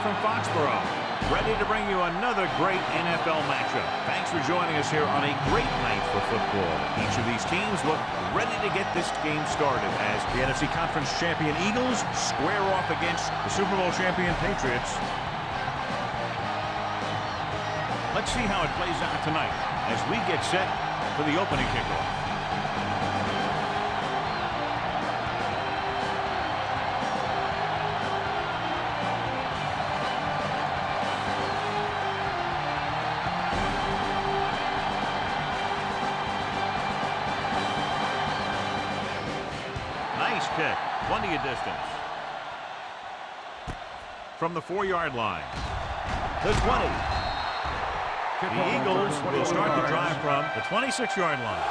from Foxborough, ready to bring you another great NFL matchup. Thanks for joining us here on a great night for football. Each of these teams look ready to get this game started as the NFC Conference champion Eagles square off against the Super Bowl champion Patriots. Let's see how it plays out tonight as we get set for the opening kickoff. Nice kick, plenty of distance. From the 4-yard line, the 20. The Eagles will start the drive from the 26-yard line.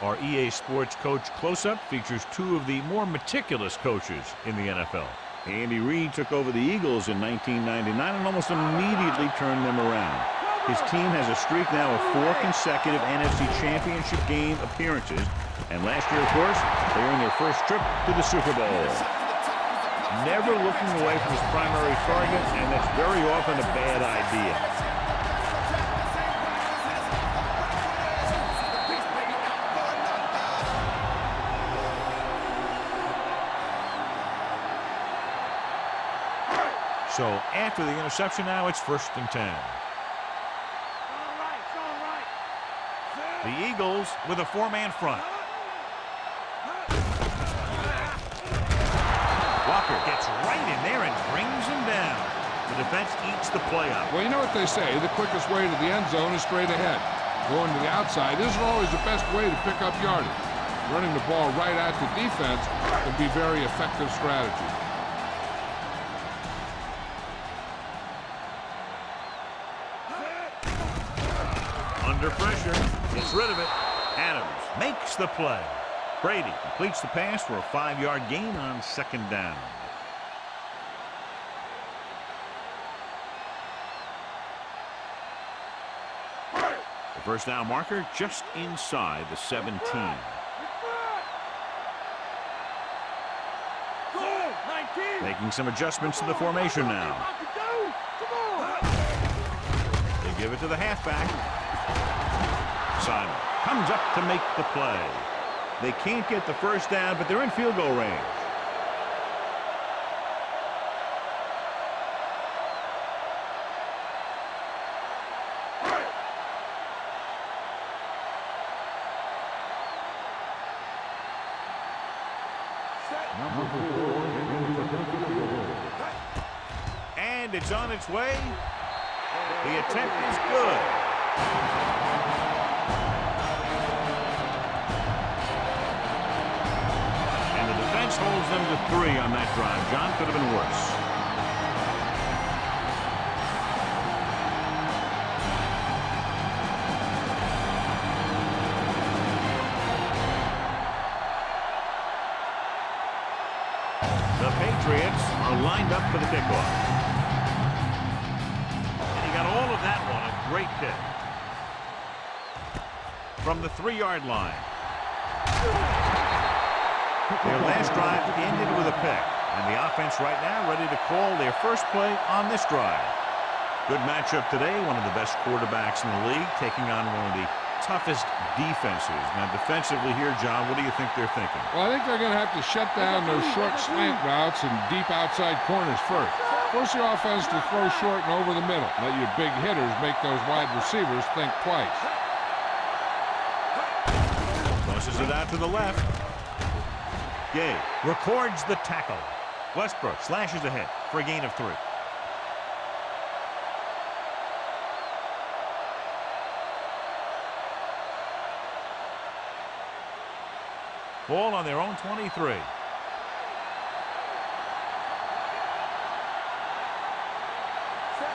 Our EA Sports Coach Close-Up features two of the more meticulous coaches in the NFL. Andy Reid took over the Eagles in 1999 and almost immediately turned them around. His team has a streak now of 4 consecutive NFC Championship game appearances. And last year, of course, they earned their first trip to the Super Bowl. Never looking away from his primary target, and that's very often a bad idea. So after the interception now, it's 1st and 10. The Eagles with a 4-man front. Walker gets right in there and brings him down. The defense eats the play up. Well, you know what they say, the quickest way to the end zone is straight ahead. Going to the outside isn't always the best way to pick up yardage. Running the ball right at the defense can be very effective strategy. Under pressure, gets rid of it. Adams makes the play. Brady completes the pass for a 5-yard gain on 2nd down. The first down marker just inside the 17. Making some adjustments to the formation now. They give it to the halfback. Simon comes up to make the play. They can't get the first down, but they're in field goal range. And it's on its way. The attempt is good. Holds them to 3 on that drive. John, could have been worse. The Patriots are lined up for the kickoff. And he got all of that one. A great kick. From the 3-yard line. Their last drive ended with a pick, and the offense right now ready to call their first play on this drive. Good matchup today. One of the best quarterbacks in the league taking on one of the toughest defenses. Now, defensively here, John, what do you think they're thinking? Well, I think they're going to have to shut down those short slant routes and deep outside corners first. Force your offense to throw short and over the middle. Let your big hitters make those wide receivers think twice. Tosses it out to the left. Gay records the tackle. Westbrook slashes ahead for a gain of 3. Ball on their own 23.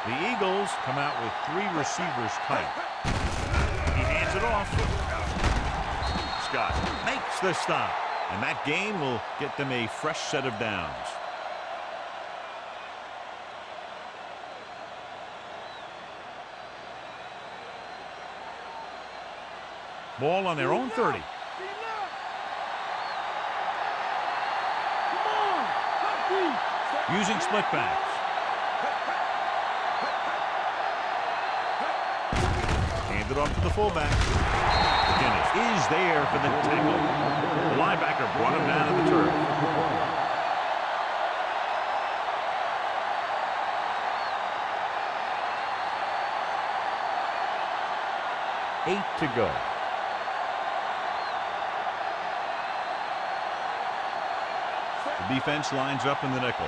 The Eagles come out with 3 receivers tight. He hands it off. Scott makes the stop. And that gain will get them a fresh set of downs. Ball on their own 30. using split backs. Handed off to the fullback. McGinnis is there for the tackle. The linebacker brought him down to the turf. 8 to go. The defense lines up in the nickel.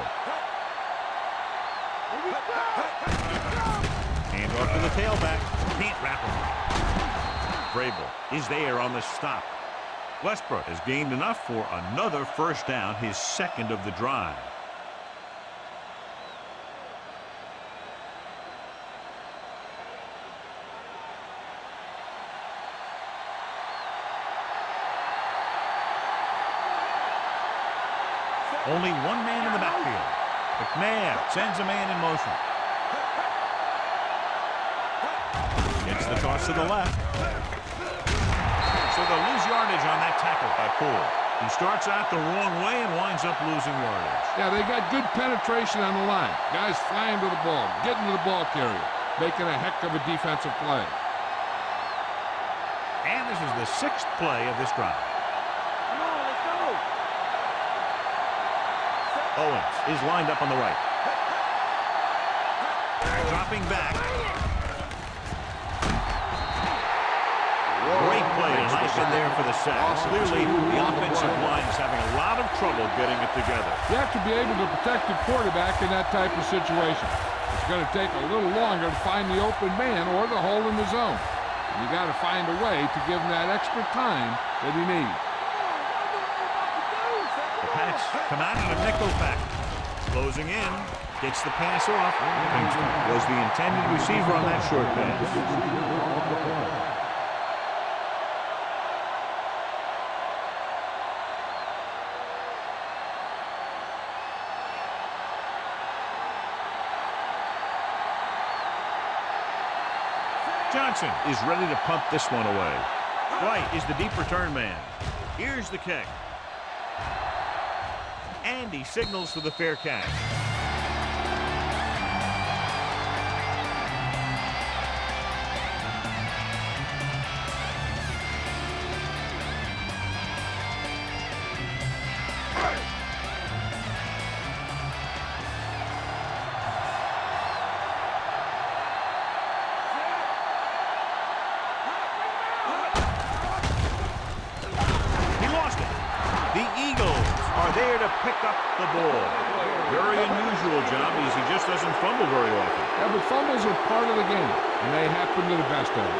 Hand off to the tailback. Can't wrap him. Vrabel is there on the stop. Westbrook has gained enough for another first down, his second of the drive. Only one man in the backfield. McNabb sends a man in motion. Gets the toss to the left. So they'll lose yardage on that tackle by Poole. He starts out the wrong way and winds up losing yardage. Yeah, they got good penetration on the line. Guys flying to the ball, getting to the ball carrier, making a heck of a defensive play. And this is the 6th play of this drive. Owens is lined up on the right. Dropping back. Great play. Nice in there for the sack. Clearly, the offensive line is having a lot of trouble getting it together. You have to be able to protect the quarterback in that type of situation. It's going to take a little longer to find the open man or the hole in the zone. You got to find a way to give him that extra time that he needs. The Pats come out in a nickel pack. Closing in. Gets the pass off. Kingston was the intended receiver on that short pass. Johnson is ready to punt this one away. White is the deep return man. Here's the kick. And he signals for the fair catch. There to pick up the ball. Very unusual job as he just doesn't fumble very often. Yeah, but fumbles are part of the game, and they happen to the best of them.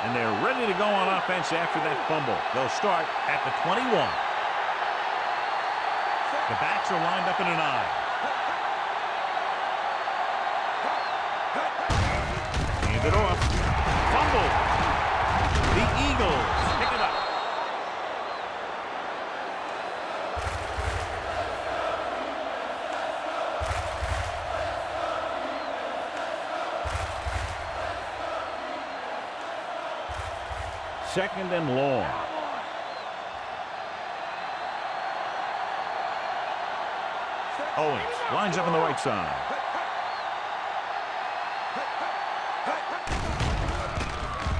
And they're ready to go on offense after that fumble. They'll start at the 21. The backs are lined up in an I. Hand it off. Fumble. The Eagles pick it up. Second and long. Owens lines up on the right side.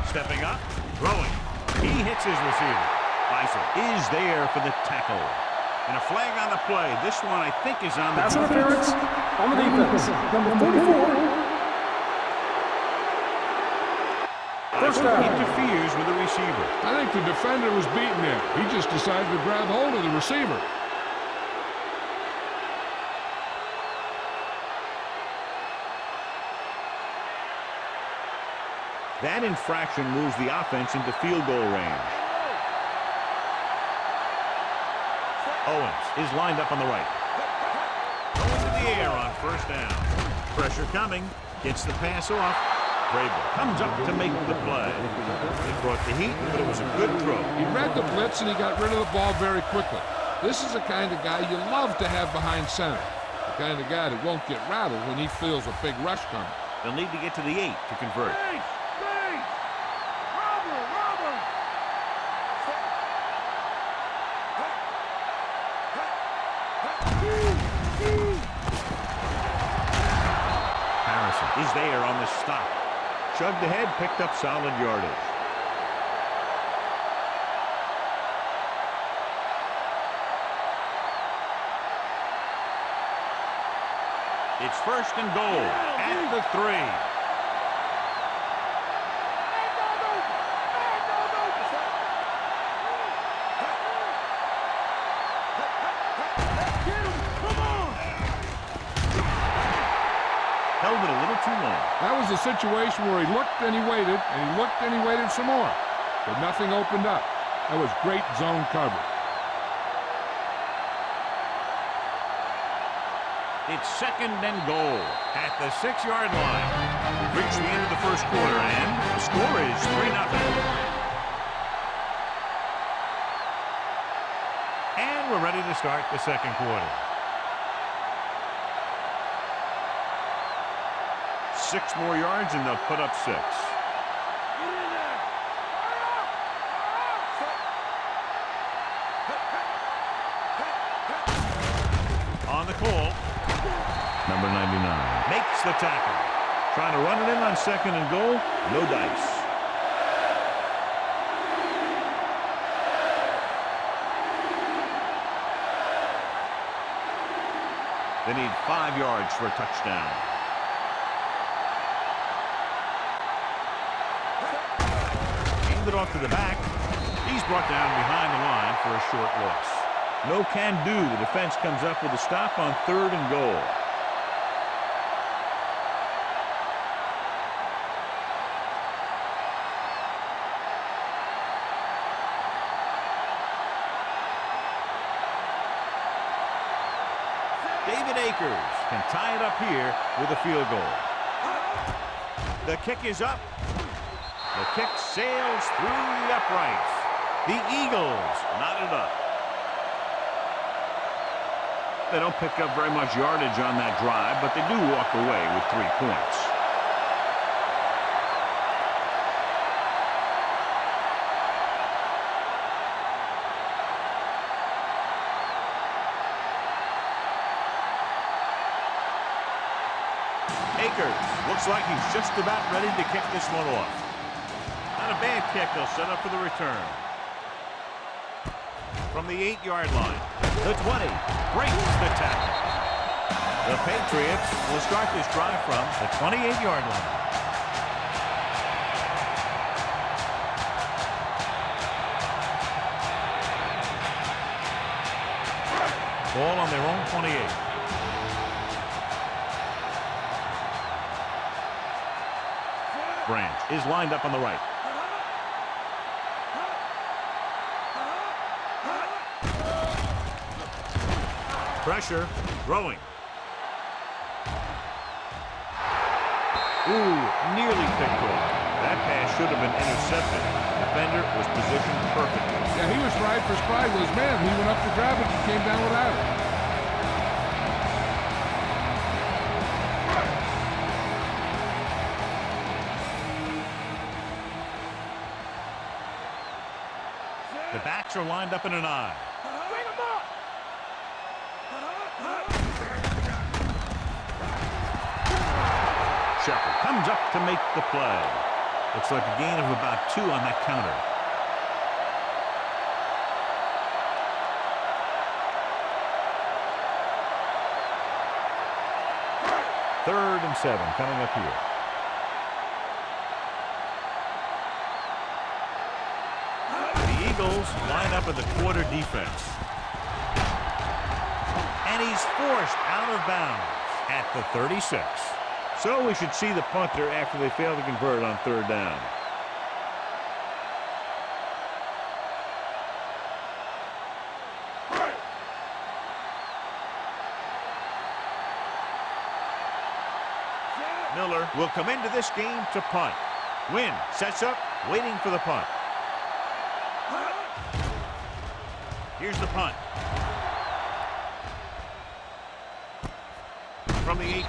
Stepping up. Throwing. He hits his receiver. Bison is there for the tackle. And a flag on the play. This one, I think, is on the pass interference on the defense. Number 44. First down. Interferes with the receiver. I think the defender was beaten there. He just decided to grab hold of the receiver. That infraction moves the offense into field goal range. Owens is lined up on the right. Going to the air on first down. Pressure coming. Gets the pass off. Vrabel comes up to make the play. He brought the heat, but it was a good throw. He read the blitz and he got rid of the ball very quickly. This is the kind of guy you love to have behind center. The kind of guy that won't get rattled when he feels a big rush coming. They'll need to get to the 8 to convert. was there on the stop. Chugged ahead, picked up solid yardage. It's first and goal at the 3. Held it a little too long. That was a situation where he looked and he waited, and he looked and he waited some more. But nothing opened up. That was great zone coverage. It's second and goal at the 6-yard line. We've reached the end of the first quarter, and the score is 3-0. And we're ready to start the second quarter. 6 more yards, and they'll put up 6. On the call, number 99 makes the tackle. Trying to run it in on second and goal. No dice. They need 5 yards for a touchdown. It off to the back. He's brought down behind the line for a short loss. No can do. The defense comes up with a stop on 3rd and goal. David Akers can tie it up here with a field goal. The kick is up. The kick sails through the uprights. The Eagles knot it up. They don't pick up very much yardage on that drive, but they do walk away with 3 points. Akers looks like he's just about ready to kick this one off. Not a bad kick. They'll set up for the return. From the 8-yard line, the 20 breaks the tackle. The Patriots will start this drive from the 28-yard line. Ball on their own 28. Branch is lined up on the right. Pressure, throwing. Ooh, nearly picked off. That pass should have been intercepted. The defender was positioned perfectly. Yeah, he was stride for stride with his man. He went up to grab it and came down without it. The backs are lined up in an I. Shepard comes up to make the play. Looks like a gain of about 2 on that counter. Third and 7 coming up here. The Eagles line up in the quarter defense. And he's forced out of bounds at the 36. So we should see the punter after they fail to convert on 3rd down. Miller will come into this game to punt. Wynn sets up, waiting for the punt. Here's the punt. From the 18.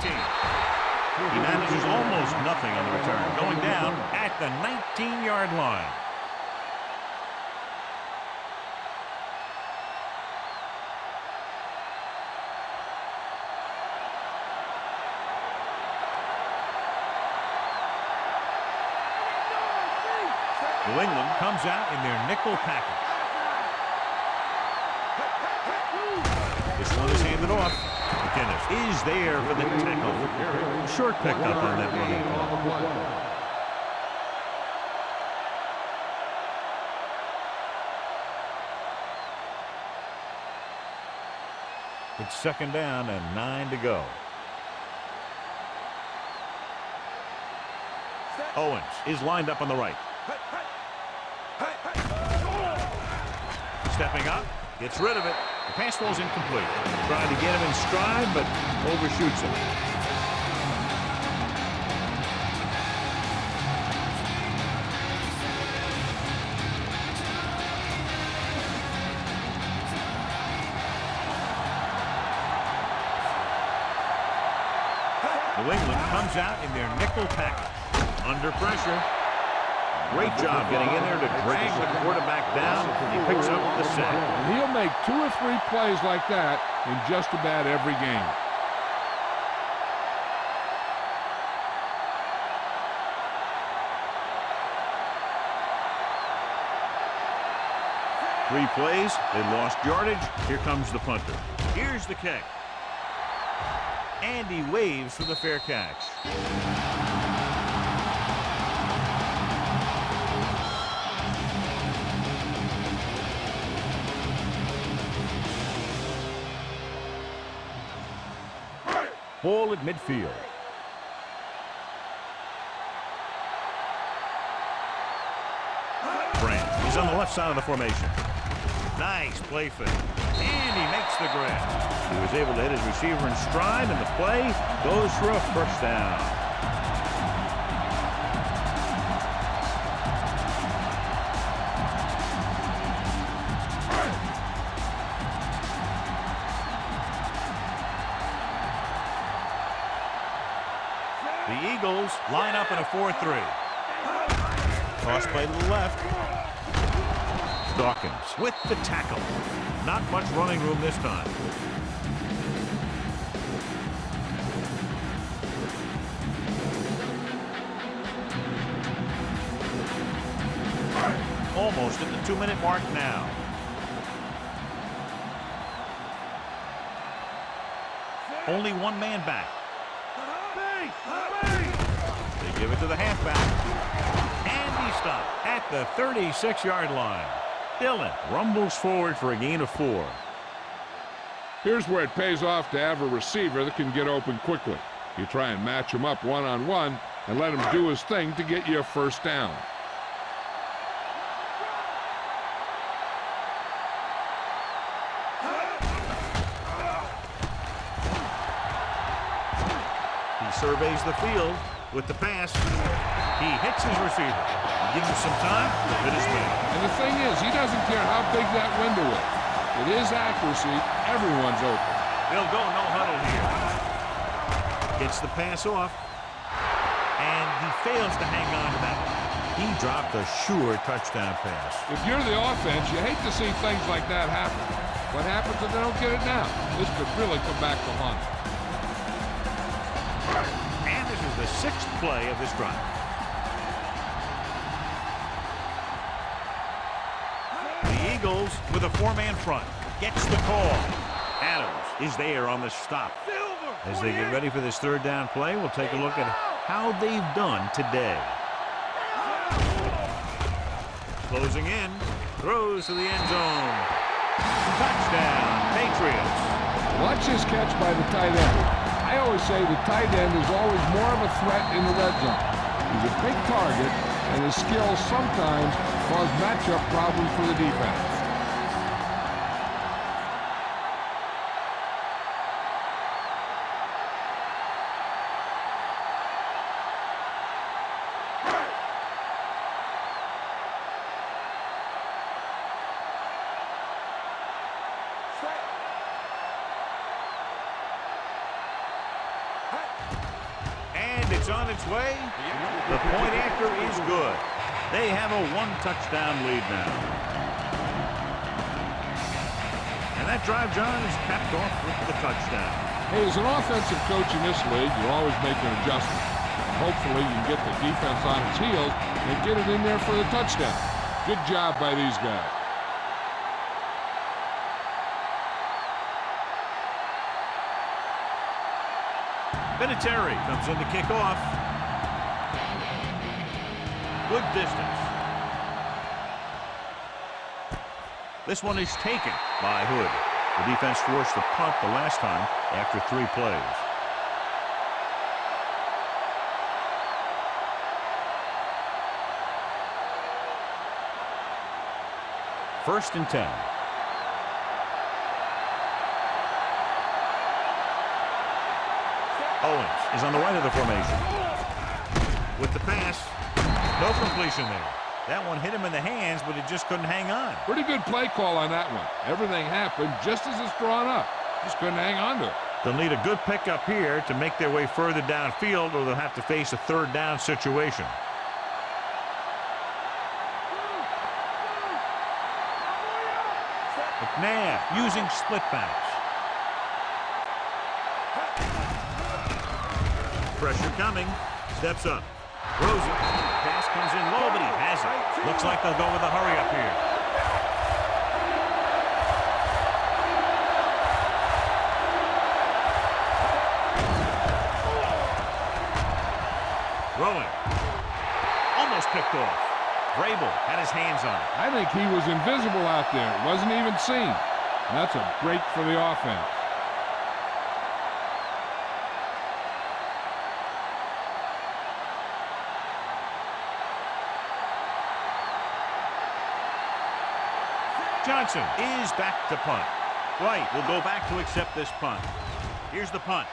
He manages almost nothing on the return, going down at the 19-yard line. New England comes out in their nickel package. This one is handed off. McInnes is there for the tackle. Short pickup on that running play. It's second down and 9 to go. Owens is lined up on the right. Stepping up, gets rid of it. The pass ball's incomplete. Trying to get him in stride, but overshoots him. New England comes out in their nickel package. Under pressure. Great job getting in there to drag the quarterback down. He picks up the sack. And he'll make 2 or 3 plays like that in just about every game. Three plays, they lost yardage. Here comes the punter. Here's the kick. And he waves for the fair catch. Ball at midfield. Brand is on the left side of the formation. Nice play fake. And he makes the grab. He was able to hit his receiver in stride, and the play goes for a first down. The Eagles line up in a 4-3. Toss play to the left. Dawkins with the tackle. Not much running room this time. Almost at the 2-minute mark now. Only one man back. They give it to the halfback. And he stopped at the 36-yard line. Dillon rumbles forward for a gain of 4. Here's where it pays off to have a receiver that can get open quickly. You try and match him up one-on-one and let him do his thing to get you a first down. He surveys the field with the pass. He hits his receiver. Gives him some time to hit his man. And the thing is, he doesn't care how big that window is. With his accuracy, everyone's open. They'll go no huddle here. Gets the pass off. And he fails to hang on to that one. He dropped a sure touchdown pass. If you're the offense, you hate to see things like that happen. What happens if they don't get it now? This could really come back to haunt them. And this is the 6th play of this drive. The Eagles with a 4-man front. Gets the call. Adams is there on the stop. As they get ready for this 3rd down play, we'll take a look at how they've done today. Closing in. Throws to the end zone. Touchdown, Patriots. Watch this catch by the tight end. I always say the tight end is always more of a threat in the red zone. He's a big target, and his skills sometimes cause matchup problems for the defense. It's on its way. The point after is good. They have a 1-touchdown lead now. And that drive, John, is capped off with the touchdown. Hey, as an offensive coach in this league, you always make an adjustment. hopefully you can get the defense on its heels and get it in there for the touchdown. Good job by these guys. Vinatieri comes in to kick off. Good distance. This one is taken by Hood. The defense forced the punt the last time after 3 plays. First and 10. Owens is on the right of the formation. With the pass, no completion there. That one hit him in the hands, but it just couldn't hang on. Pretty good play call on that one. Everything happened just as it's drawn up. Just couldn't hang on to it. They'll need a good pickup here to make their way further downfield, or they'll have to face a 3rd down situation. McNabb using split backs. Pressure coming. Steps up. Throws it. Pass comes in low, but he has it. Looks like they'll go with a hurry up here. Throwing. Almost picked off. Vrabel had his hands on it. I think he was invisible out there. Wasn't even seen. That's a break for the offense. Johnson is back to punt. White will go back to accept this punt. Here's the punt.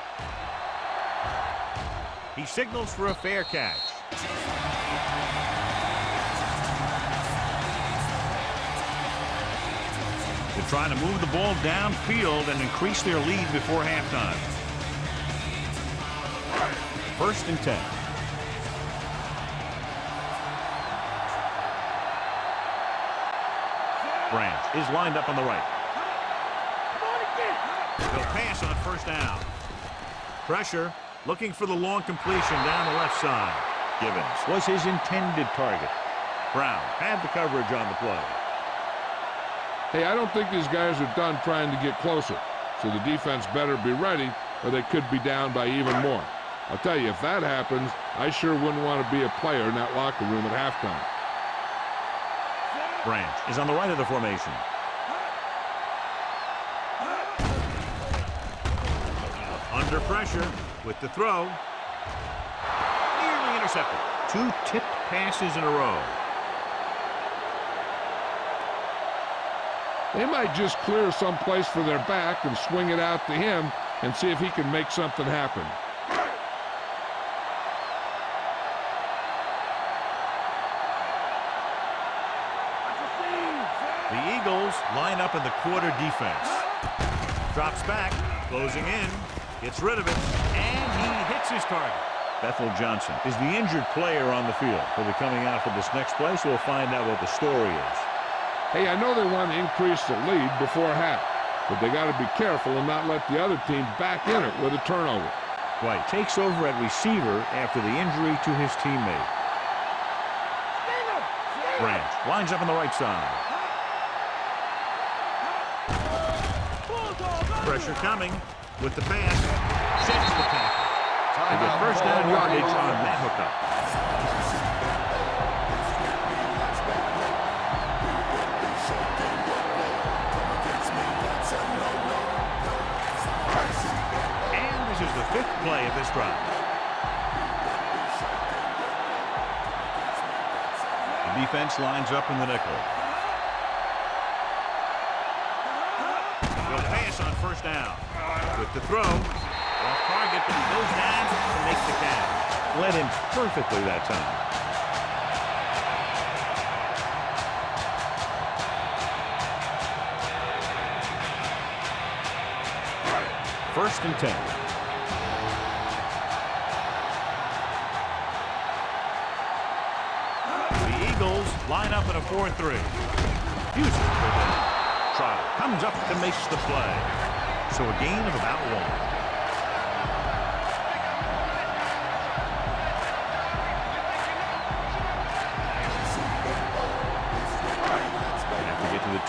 He signals for a fair catch. They're trying to move the ball downfield and increase their lead before halftime. First and 10. Branch is lined up on the right. They'll pass on first down. Pressure, looking for the long completion down the left side. Givens was his intended target. Brown had the coverage on the play. Hey, I don't think these guys are done trying to get closer, so the defense better be ready or they could be down by even more. I'll tell you, if that happens, I sure wouldn't want to be a player in that locker room at halftime. Branch is on the right of the formation. Under pressure with the throw. Nearly intercepted. 2 tipped passes in a row. They might just clear some place for their back and swing it out to him and see if he can make something happen. The Eagles line up in the quarter defense. Drops back, closing in, gets rid of it, and he hits his target. Bethel Johnson is the injured player on the field. He'll be coming out for this next play, so we'll find out what the story is. Hey, I know they want to increase the lead before half, but they got to be careful and not let the other team back in it with a turnover. White takes over at receiver after the injury to his teammate. Branch lines up on the right side. Pressure coming with the pass. Sets the tackle. They get first down yardage on that hookup. And this is the 5th play of this drive. The defense lines up in the nickel. They'll pass on first down. With the throw, off target, but he goes down to make the catch. Led him perfectly that time. First and 10. The Eagles line up in a 4-3. Fuses for them. Trotter comes up and makes the play. So a gain of about 1.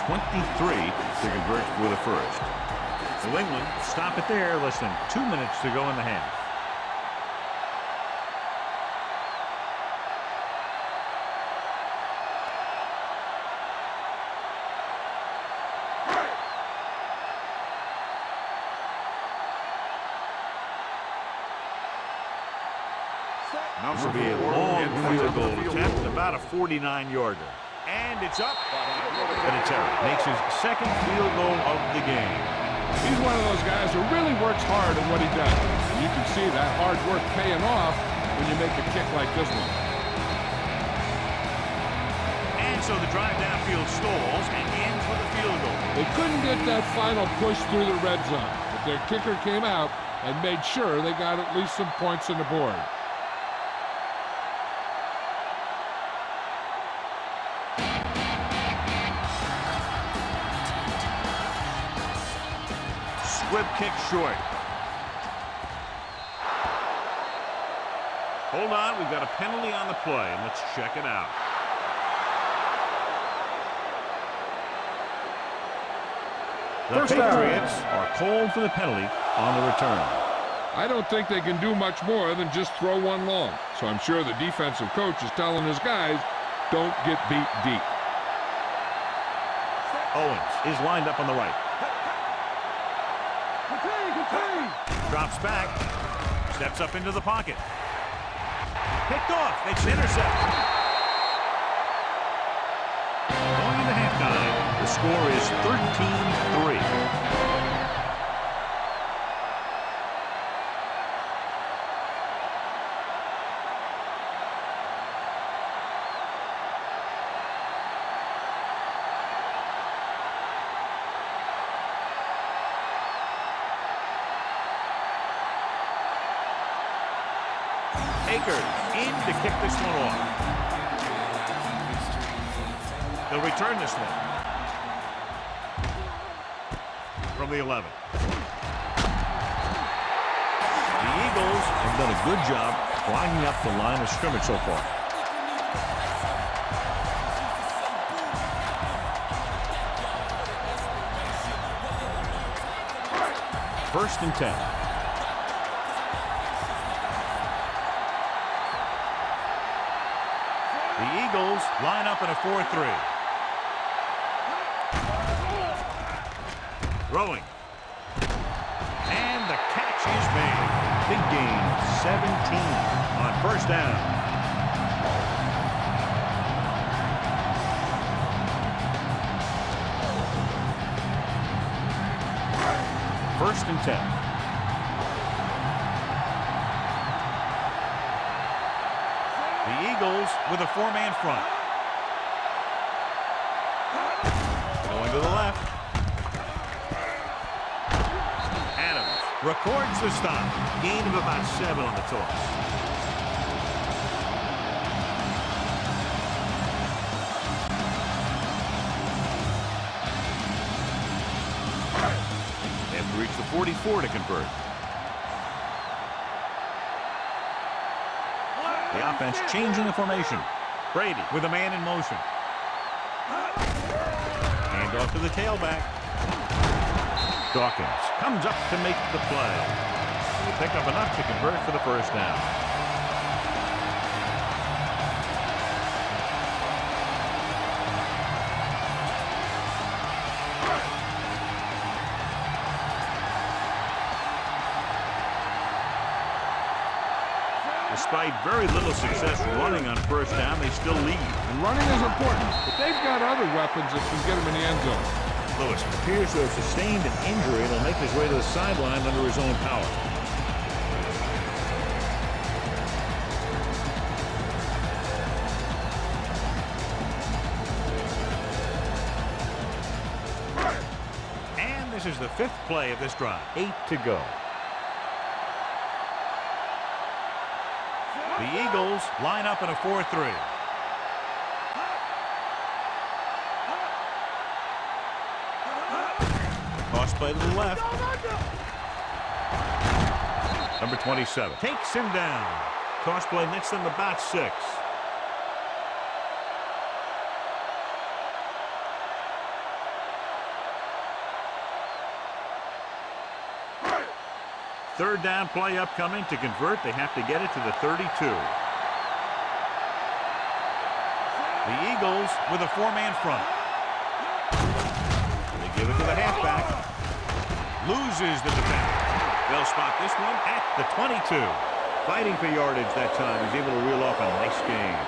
23 to convert for the first. New England stop it there. Less than 2 minutes to go in the half. This will be a long field goal attempt, about a 49-yarder. And it's up. Vinatieri makes his second field goal of the game. He's one of those guys who really works hard at what he does. And you can see that hard work paying off when you make a kick like this one. And so the drive downfield stalls and ends with a field goal. They couldn't get that final push through the red zone, but their kicker came out and made sure they got at least some points on the board. Squib kick short. Hold on, we've got a penalty on the play, and let's check it out. The Patriots are called for the penalty on the return. I don't think they can do much more than just throw one long. So I'm sure the defensive coach is telling his guys, don't get beat deep. Owens is lined up on the right. Drops back. Steps up into the pocket. Picked off. It's intercepted. Going into halftime, the score is 13-3. Akers in to kick this one off. They'll return this one. From the 11. The Eagles have done a good job lining up the line of scrimmage so far. First and 10. The Eagles line up in a 4-3. Throwing. And the catch is made. Big gain, 17 on first down. First and 10. The Eagles with a four-man front. Going to the left. Adams records the stop. Gain of about 7 on the toss. They have to reach the 44 to convert. The offense changing the formation. Brady with a man in motion. Hand off to the tailback. Dawkins comes up to make the play. He picked up enough to convert for the first down. Despite very little success running on first down, they still lead. And running is important, but they've got other weapons that can get them in the end zone. Lewis appears to have sustained an injury and will make his way to the sideline under his own power. And this is the 5th play of this drive. 8 to go. The Eagles line up in a 4-3. Toss play to the left. Number 27 takes him down. Toss play nets them about 6. Third down play upcoming. To convert, they have to get it to the 32. The Eagles with a 4-man front. They give it to the halfback. Loses the defender. They'll spot this one at the 22. Fighting for yardage that time. He's able to reel off a nice gain.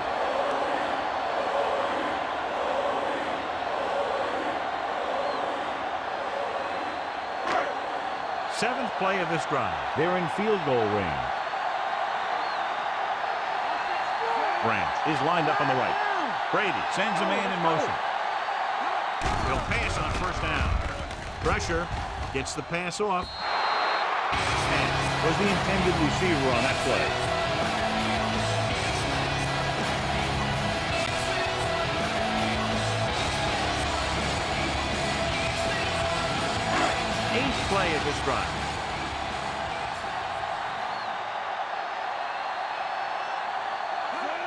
Seventh play of this drive. They're in field goal range. Branch is lined up on the right. Brady sends a man in motion. He'll pass on first down. Pressure gets the pass off. And was the intended receiver on that play. Eighth play of this drive.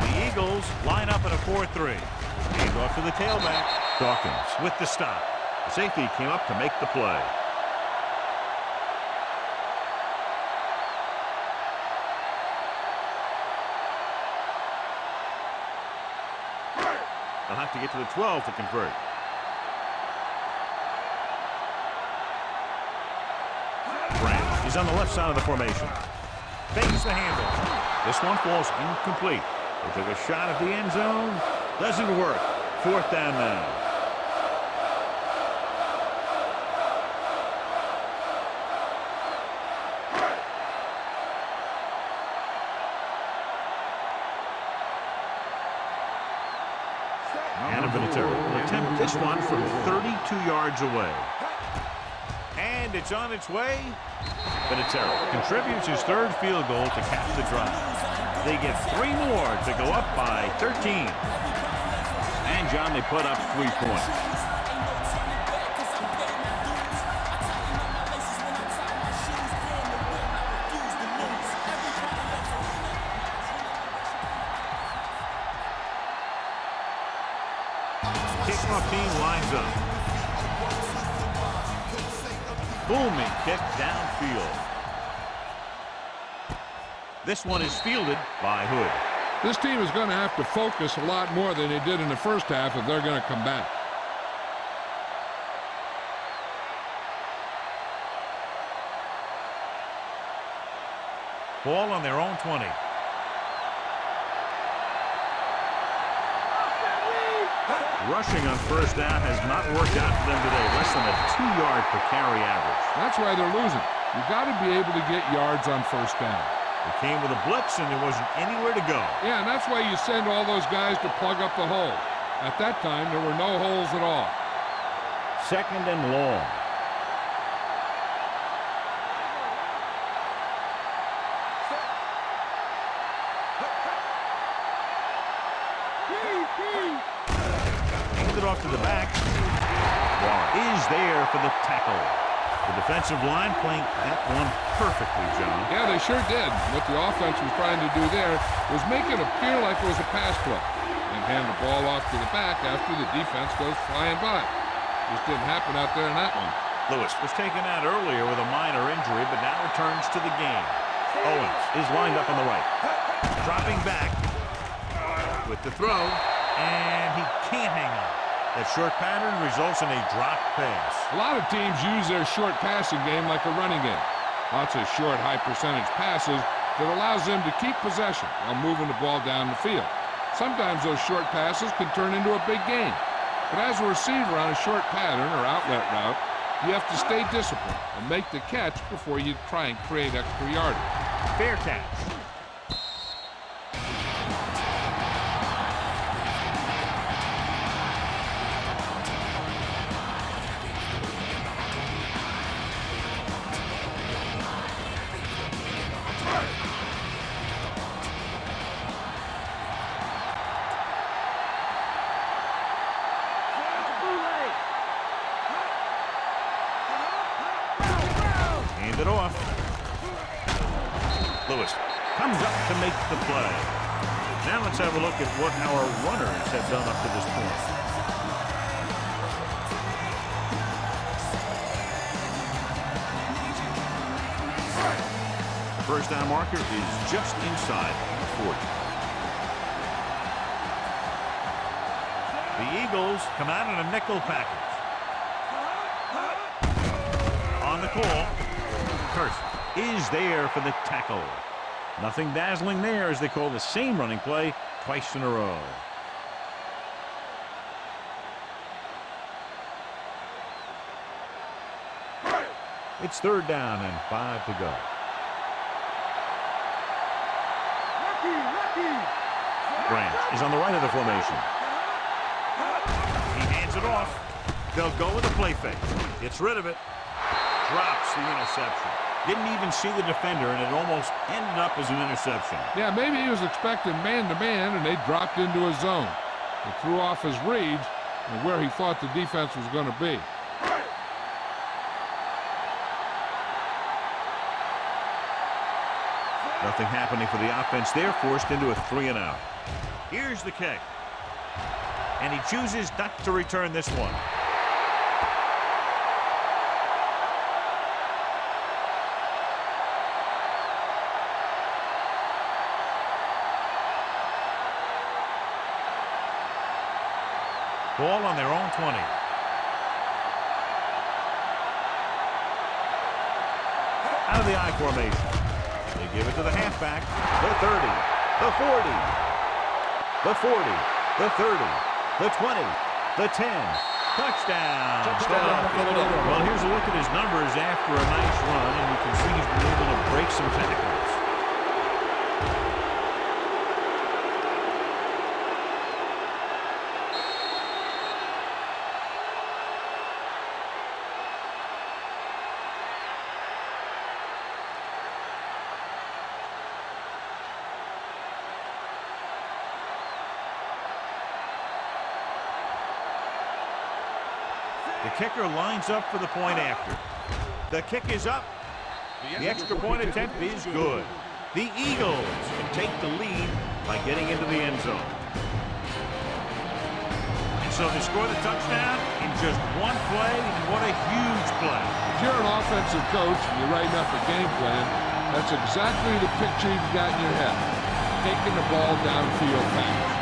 The Eagles line up at a 4-3. Hand off to the tailback. Dawkins with the stop. The safety came up to make the play. They'll have to get to the 12 to convert. Branch is on the left side of the formation. Fakes the handoff. This one falls incomplete. They took a shot at the end zone. Doesn't work. Fourth down now. And will attempt this one from 32 yards away. And it's on its way. Vinatieri contributes his third field goal to cap the drive. They get 3 more to go up by 13. And, John, they put up 3 points. Kickoff team lines up. Booming kick downfield. This one is fielded by Hood. This team is going to have to focus a lot more than they did in the first half if they're going to come back. Ball on their own 20. Rushing on first down has not worked out for them today. Less than a 2-yard per carry average. That's why they're losing. You've got to be able to get yards on first down. It came with a blitz, and there wasn't anywhere to go. Yeah, and that's why you send all those guys to plug up the hole. At that time, there were no holes at all. Second and long. Handed off to the back. Warren is there for the tackle. The defensive line playing that one perfectly, John. Yeah, they sure did. What the offense was trying to do there was make it appear like it was a pass play and hand the ball off to the back after the defense goes flying by. Just didn't happen out there in that one. Lewis was taken out earlier with a minor injury, but now returns to the game. Owens is lined up on the right. Dropping back with the throw, and he can't hang on. That short pattern results in a drop pass. A lot of teams use their short passing game like a running game. Lots of short, high-percentage passes that allows them to keep possession while moving the ball down the field. Sometimes those short passes can turn into a big game. But as a receiver on a short pattern or outlet route, you have to stay disciplined and make the catch before you try and create extra yardage. Fair catch. Hand it off. Lewis comes up to make the play. Now let's have a look at what our runners have done up to this point. First down marker is just inside the 40. The Eagles come out in a nickel package. On the call, Curse is there for the tackle. Nothing dazzling there as they call the same running play twice in a row. It's third down and 5 to go. Branch is on the right of the formation. He hands it off. They'll go with a play fake. Gets rid of it. Drops the interception. Didn't even see the defender, and it almost ended up as an interception. Yeah, maybe he was expecting man-to-man, and they dropped into a zone. It threw off his reads and where he thought the defense was going to be. Nothing happening for the offense. They're forced into a 3-and-out. Here's the kick. And he chooses not to return this one. Ball on their own 20. Out of the I formation. They give it to the halfback. The 30, the 40, the 40, the 30, the 20, the 10. Touchdown. Well, here's a look at his numbers after a nice run, and you can see he's been able to break some tackles. The kicker lines up for the point after. The kick is up. The extra point attempt is good. The Eagles can take the lead by getting into the end zone. And so they score the touchdown in just one play, and what a huge play. If you're an offensive coach and you're writing up a game plan, that's exactly the picture you've got in your head. Taking the ball downfield fast.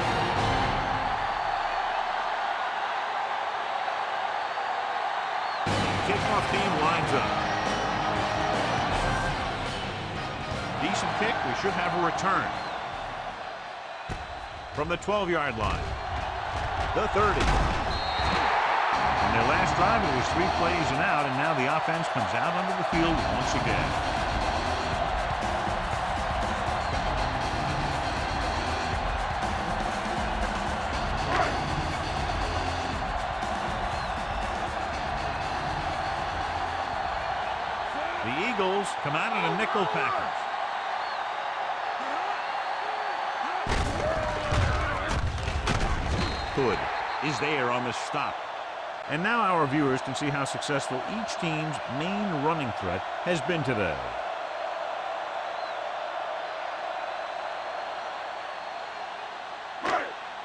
Kickoff team lines up. Decent kick. We should have a return. From the 12-yard line. The 30. In their last drive, it was 3 plays and out, and now the offense comes out onto the field once again. The Eagles come out in a nickel package. Hood is there on the stop. And now our viewers can see how successful each team's main running threat has been today.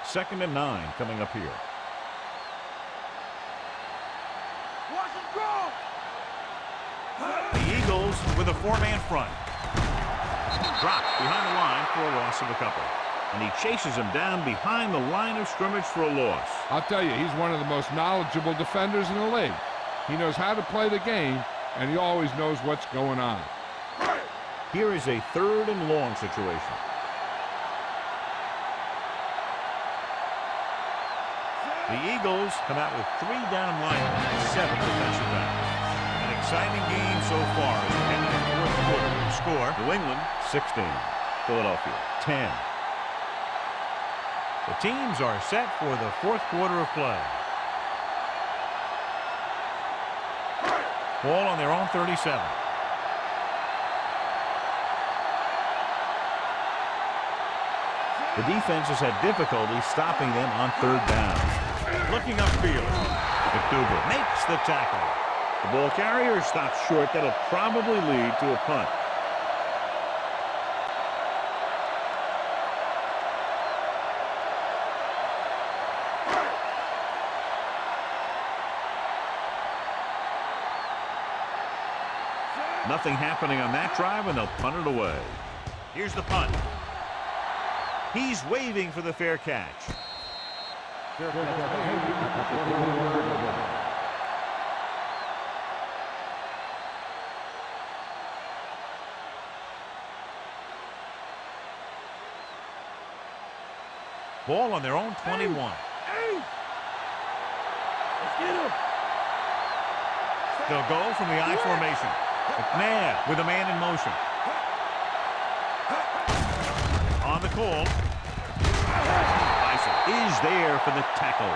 Second and 9 coming up here. The Eagles with a 4-man front. Dropped behind the line for a loss of a couple. And he chases him down behind the line of scrimmage for a loss. I'll tell you, he's one of the most knowledgeable defenders in the league. He knows how to play the game, and he always knows what's going on. Here is a 3rd and long situation. The Eagles come out with 3 down linemen and 7 defensive backs. An exciting game so far as we head into the 4th quarter. Score, New England 16, Philadelphia 10. The teams are set for the 4th quarter of play. Ball on their own 37. The defense has had difficulty stopping them on 3rd down. Looking upfield. McDougal makes the tackle. The ball carrier stops short. That'll probably lead to a punt. Nothing happening on that drive, and they'll punt it away. Here's the punt. He's waving for the fair catch. Ball on their own 21. Let's get him. They'll go from the I formation. McNabb with a man in motion. On the call. Bison is there for the tackle.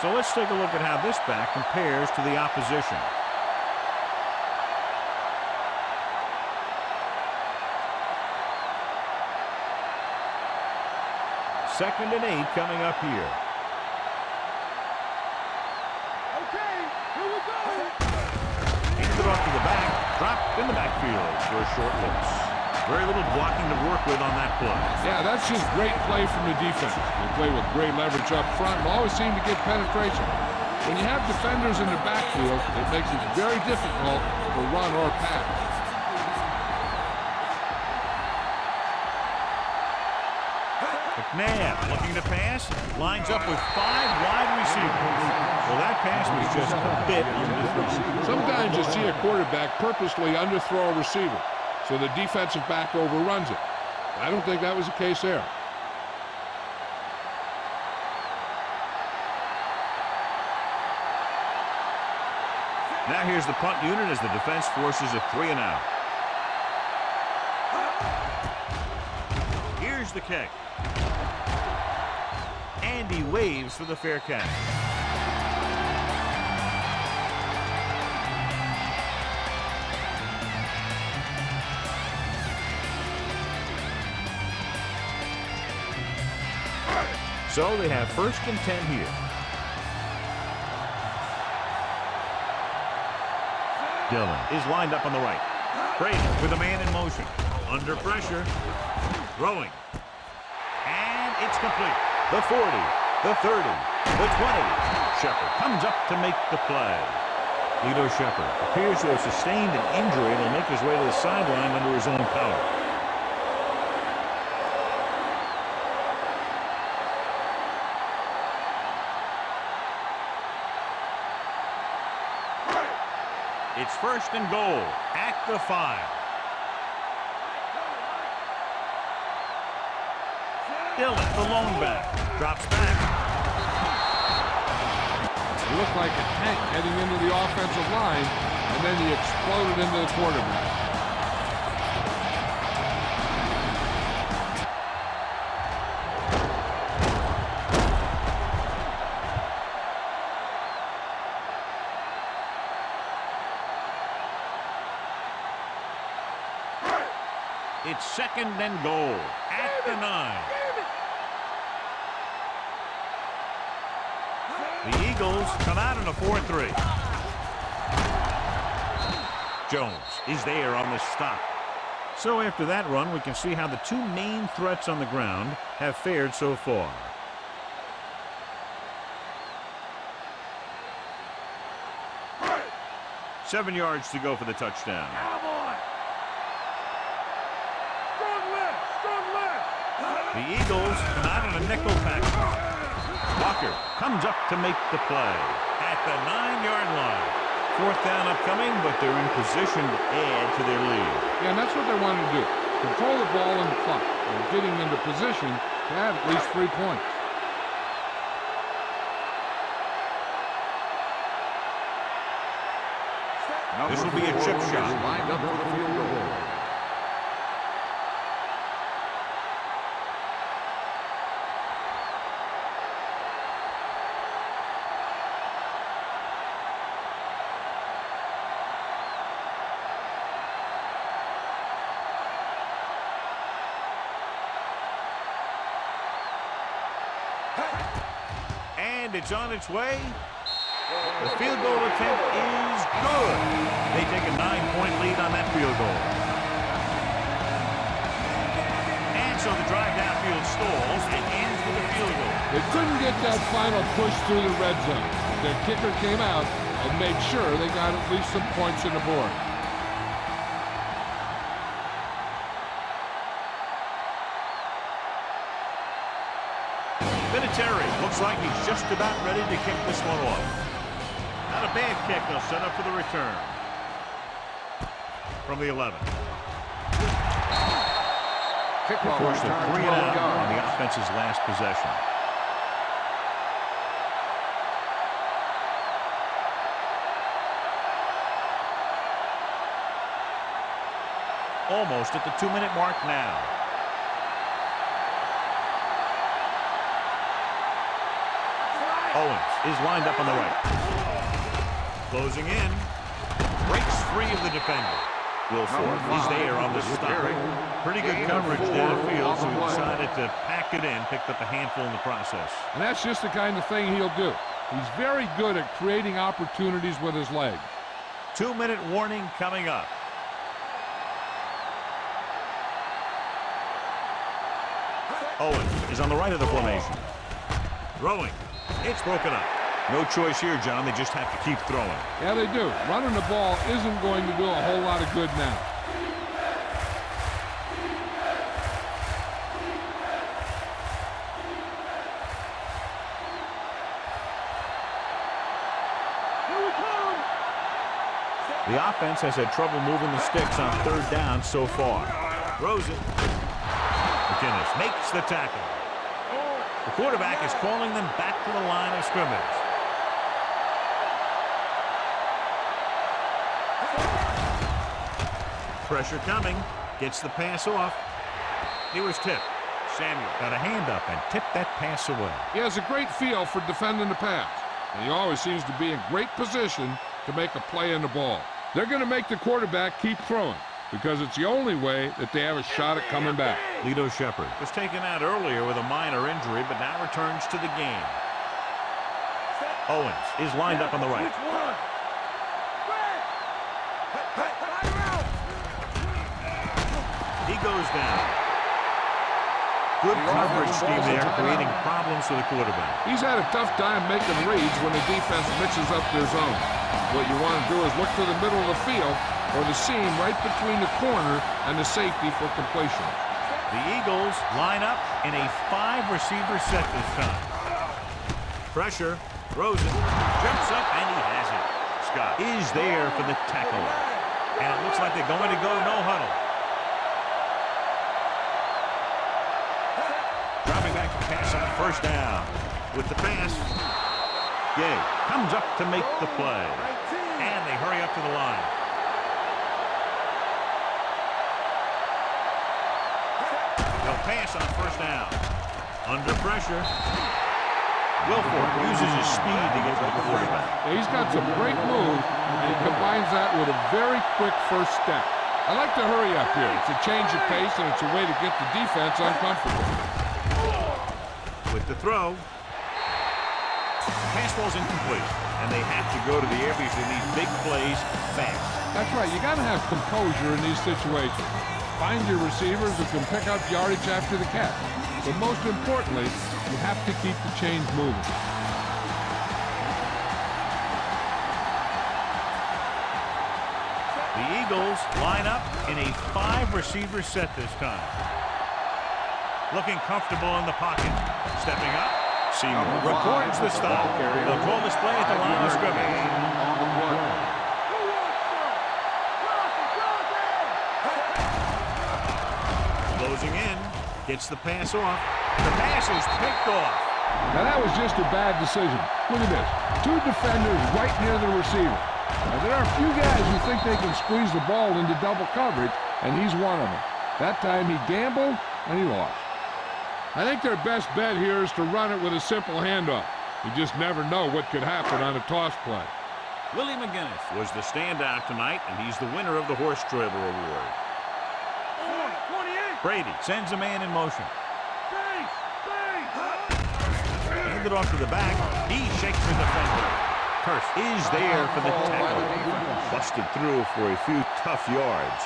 So let's take a look at how this back compares to the opposition. Second and 8 coming up here. Okay, here we go. Hands it off to the back. Dropped in the backfield for a short loss. Very little blocking to work with on that play. Yeah, that's just great play from the defense. They play with great leverage up front and always seem to get penetration. When you have defenders in the backfield, it makes it very difficult to run or pass. McNabb looking to pass. Lines up with 5 wide receivers. Well, that pass was just a bit underthrown. Sometimes you see a quarterback purposely underthrow a receiver, so the defensive back overruns it. I don't think that was the case there. Now here's the punt unit as the defense forces a 3-and-out. Here's the kick. And he waves for the fair catch. So they have 1st and 10 here. Dillon is lined up on the right. Brady with a man in motion. Under pressure. Throwing. And it's complete. The 40, the 30, the 20. Shepard comes up to make the play. Lito Shepard appears to have sustained an injury and will make his way to the sideline under his own power. It's 1st and goal at the 5. Dillon, the lone back, drops back. He looked like a tank heading into the offensive line, and then he exploded into the quarterback. It's 2nd and goal at the 9. The Eagles come out in a 4-3. Jones is there on the stop. So after that run, we can see how the 2 main threats on the ground have fared so far. Seven yards to go for the touchdown. The Eagles come out in a nickel package. Walker comes up to make the play at the 9-yard line. 4th down upcoming, but they're in position to add to their lead. Yeah, and that's what they wanted to do. Control the ball in the clock and getting into position to have at least 3 points. This will be a chip shot. Lined up for the field goal. And it's on its way. The field goal attempt is good. They take a 9-point lead on that field goal. And so the drive downfield stalls and ends with a field goal. They couldn't get that final push through the red zone. Their kicker came out and made sure they got at least some points on the board. Looks like he's just about ready to kick this one off. Not a bad kick. They'll set up for the return. From the 11. Kickoff Forced a return, 3 and 12 out yards. on the offense's last possession. Almost at the 2-minute mark now. Owens is lined up on the right. Closing in. Breaks free of the defender. Wilfork is there on the stop. Pretty good coverage downfield, so he decided to pack it in, picked up a handful in the process. And that's just the kind of thing he'll do. He's very good at creating opportunities with his legs. 2-minute warning coming up. Owens is on the right of the formation. Throwing. It's broken up. No choice here, John. They just have to keep throwing. Yeah, they do. Running the ball isn't going to do a whole lot of good now. Here we come. The offense has had trouble moving the sticks on 3rd down so far. Throws it. McGinnis makes the tackle. The quarterback is calling them back to the line of scrimmage. Pressure coming. Gets the pass off. He was tipped. Samuel got a hand up and tipped that pass away. He has a great feel for defending the pass, and he always seems to be in great position to make a play in the ball. They're going to make the quarterback keep throwing because it's the only way that they have a shot at coming back. Lito Shepherd was taken out earlier with a minor injury, but now returns to the game. Owens is lined up on the right. Which one? He goes down. Good coverage scheme there, creating problems for the quarterback. He's had a tough time making reads when the defense mixes up their zone. What you want to do is look to the middle of the field or the seam right between the corner and the safety for completion. The Eagles line up in a 5-receiver set this time. Pressure, throws it, jumps up, and he has it. Scott is there for the tackle. And it looks like they're going to go no huddle. Dropping back to pass on 1st down. With the pass, Gay comes up to make the play. And they hurry up to the line. They'll pass on 1st down. Under pressure. Wilfork uses his speed to get to the quarterback. Yeah, he's got some great moves, and he combines that with a very quick first step. I like to hurry up here. It's a change of pace, and it's a way to get the defense uncomfortable. With the throw. Pass ball's incomplete, and they have to go to the air because they need big plays fast. That's right. You got to have composure in these situations. Find your receivers who can pick up yardage after the catch. But most importantly, you have to keep the chains moving. The Eagles line up in a 5-receiver set this time. Looking comfortable in the pocket. Stepping up. Seymour records the stop. They'll call this play at the line of scrimmage. Closing in. Gets the pass off. The pass is picked off. Now that was just a bad decision. Look at this. 2 defenders right near the receiver. Now there are a few guys who think they can squeeze the ball into double coverage, and he's one of them. That time he gambled, and he lost. I think their best bet here is to run it with a simple handoff. You just never know what could happen on a toss play. Willie McGinnis was the standout tonight, and he's the winner of the Horse Trailer Award. 28. Brady sends a man in motion. Base. Handed off to the back. He shakes the defender. Hurst is there for the tackle. Busted through for a few tough yards.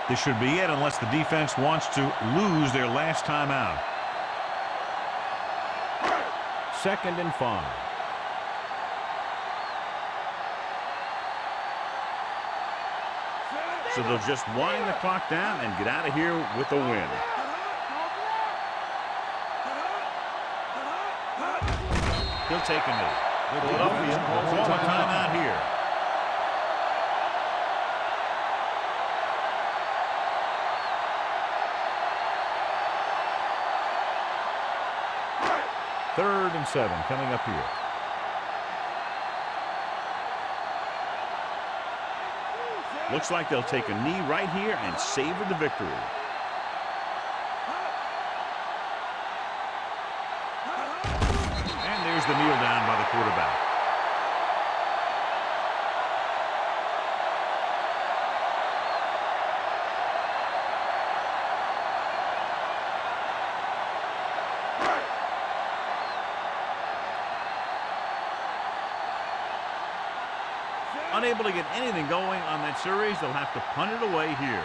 This should be it unless the defense wants to lose their last time out. 2nd and 5. So they'll just wind the clock down and get out of here with a win. He'll take a knee. Philadelphia calls a timeout here. Third and 7 coming up here. Looks like they'll take a knee right here and savor the victory. And there's the kneel down by the quarterback. Unable to get anything going on that series, they'll have to punt it away here.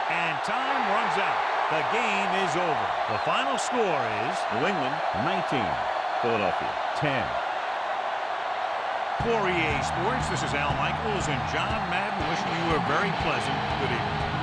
And time runs out. The game is over. The final score is New England 19, Philadelphia 10. For EA Sports, this is Al Michaels and John Madden wishing you a very pleasant good evening.